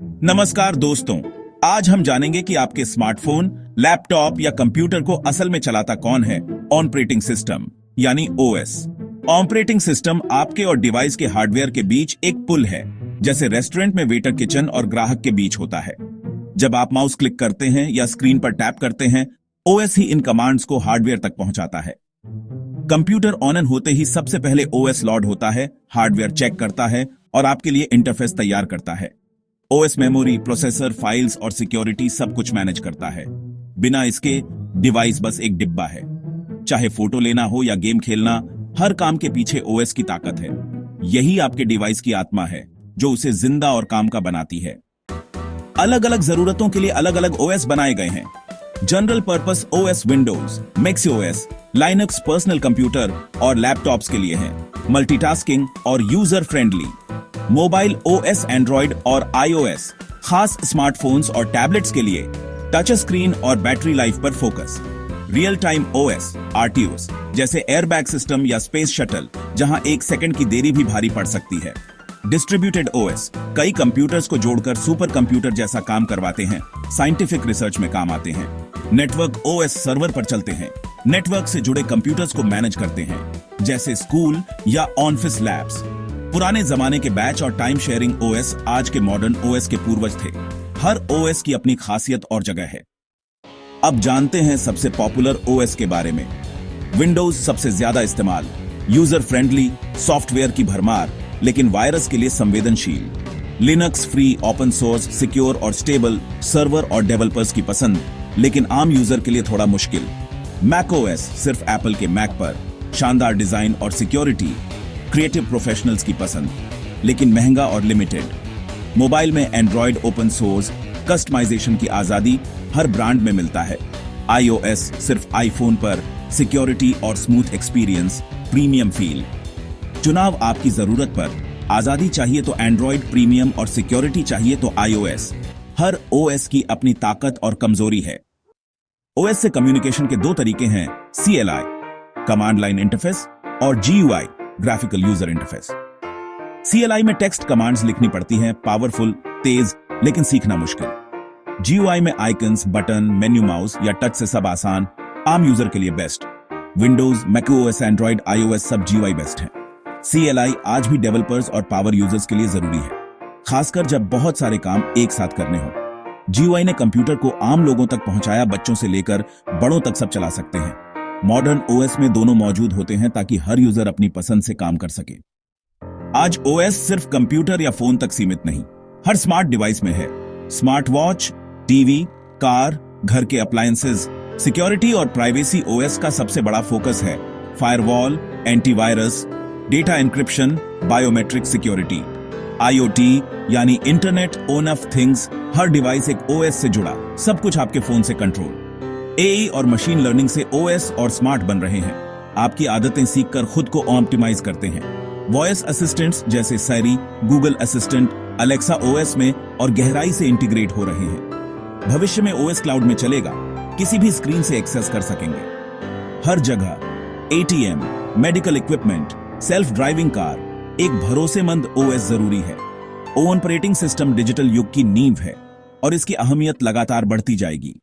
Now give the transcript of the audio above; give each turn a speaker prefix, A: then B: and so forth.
A: नमस्कार दोस्तों, आज हम जानेंगे कि आपके स्मार्टफोन, लैपटॉप या कंप्यूटर को असल में चलाता कौन है। ऑपरेटिंग सिस्टम यानी ओएस। ऑपरेटिंग सिस्टम आपके और डिवाइस के हार्डवेयर के बीच एक पुल है, जैसे रेस्टोरेंट में वेटर किचन और ग्राहक के बीच होता है। जब आप माउस क्लिक करते हैं या स्क्रीन पर टैप करते हैं, ओएस ही इन कमांड्स को हार्डवेयर तक पहुंचाता है। कंप्यूटर ऑन होते ही सबसे पहले ओएस लोड होता है, हार्डवेयर चेक करता है और आपके लिए इंटरफेस तैयार करता है। ओएस मेमोरी, प्रोसेसर, फाइल्स और सिक्योरिटी सब कुछ मैनेज करता है। बिना इसके डिवाइस बस एक डिब्बा है। चाहे फोटो लेना हो या गेम खेलना, हर काम के पीछे ओएस की ताकत है। यही आपके डिवाइस की आत्मा है, जो उसे जिंदा और काम का बनाती है। अलग अलग जरूरतों के लिए अलग अलग ओएस बनाए गए हैं। General purpose OS Windows, maxi OS, Linux personal computer और लैपटॉप्स के लिए है। मल्टीटास्किंग और user friendly. Mobile OS Android और आईओएस, खास स्मार्टफोन्स और टैबलेट्स के लिए। टच स्क्रीन और बैटरी लाइफ पर फोकस। रियल टाइम ओएस, आरटीओस, जैसे एयरबैग सिस्टम या स्पेस शटल, जहां एक सेकंड की देरी भी भारी पड़ सकती है। डिस्ट्रीब्यूटेड ओएस, कई कंप्यूटर्स को जोड़कर सुपर कंप्यूटर जैसा काम करवाते हैं, साइंटिफिक रिसर्च में काम आते हैं। नेटवर्क ओएस सर्वर पर चलते हैं, नेटवर्क से जुड़े कंप्यूटर्स को मैनेज करते हैं, जैसे स्कूल या ऑफिस लैब्स। पुराने जमाने के बैच और टाइम शेयरिंग ओएस आज के मॉडर्न ओएस के पूर्वज थे। हर ओएस की अपनी खासियत और जगह है। अब जानते हैं सबसे पॉपुलर ओएस के बारे में। विंडोज सबसे ज्यादा इस्तेमाल, यूजर फ्रेंडली, सॉफ्टवेयर की भरमार, लेकिन वायरस के लिए संवेदनशील। Linux free, open source, secure और स्टेबल, सर्वर और डेवलपर्स की पसंद, लेकिन आम यूजर के लिए थोड़ा मुश्किल। मैक ओएस सिर्फ एप्पल के मैक पर, शानदार डिजाइन और सिक्योरिटी, क्रिएटिव प्रोफेशनल्स की पसंद, लेकिन महंगा और लिमिटेड। मोबाइल में एंड्रॉइड ओपन सोर्स, कस्टमाइजेशन की आजादी हर ब्रांड में मिलता है। आईओएस सिर्फ आईफोन पर, सिक्योरिटी और स्मूथ एक्सपीरियंस, प्रीमियम फील। चुनाव आपकी जरूरत पर, आजादी चाहिए तो एंड्रॉइड प्रीमियम और सिक्योरिटी चाहिए तो आईओएस। हर ओएस की अपनी ताकत और कमजोरी है। ओएस से कम्युनिकेशन के दो तरीके हैं, सीएलआई कमांड लाइन इंटरफेस और GUI graphical user interface. CLI में टेक्स्ट कमांड्स लिखनी पड़ती हैं, पावरफुल, तेज, लेकिन सीखना मुश्किल। जीयूआई में आइकन्स, बटन, मेन्यू, माउस या टच से सब आसान, आम यूजर के लिए best. Windows, macOS, Android, iOS सब जीयूआई बेस्ट है। सीएलआई आज भी डेवलपर्स और पावर यूजर्स के लिए जरूरी है, खासकर जब बहुत सारे काम एक साथ करने हो। जीयूआई ने कंप्यूटर को आम लोगों तक पहुंचाया, बच्चों से लेकर बड़ों तक सब चला सकते हैं। मॉडर्न ओएस में दोनों मौजूद होते हैं ताकि हर यूजर अपनी पसंद से काम कर सके। आज ओएस सिर्फ कंप्यूटर या फोन तक सीमित नहीं, हर स्मार्ट डिवाइस में है। स्मार्ट वॉच, टीवी, कार, घर के अप्लायंसेस। सिक्योरिटी और प्राइवेसी ओएस का सबसे बड़ा फोकस है। Firewall, antivirus, data encryption, biometric security. IoT यानी इंटरनेट ऑफ थिंग्स, हर डिवाइस एक ओएस से जुड़ा, सब कुछ आपके फोन से कंट्रोल। एआई और मशीन लर्निंग से ओएस और स्मार्ट बन रहे हैं। आपकी आदतें सीखकर खुद को ऑप्टिमाइज करते हैं। वॉइस असिस्टेंट्स जैसे सैरी, गूगल असिस्टेंट, अलेक्सा ओएस में और गहराई से इंटीग्रेट हो रहे हैं। भविष्य में ओएस क्लाउड में चलेगा, किसी भी स्क्रीन से एक्सेस कर सकेंगे। हर जगह ATM, medical equipment, self driving car, एक भरोसेमंद ओएस जरूरी है। ऑपरेटिंग सिस्टम डिजिटल युग की नींव है और इसकी अहमियत लगातार बढ़ती जाएगी।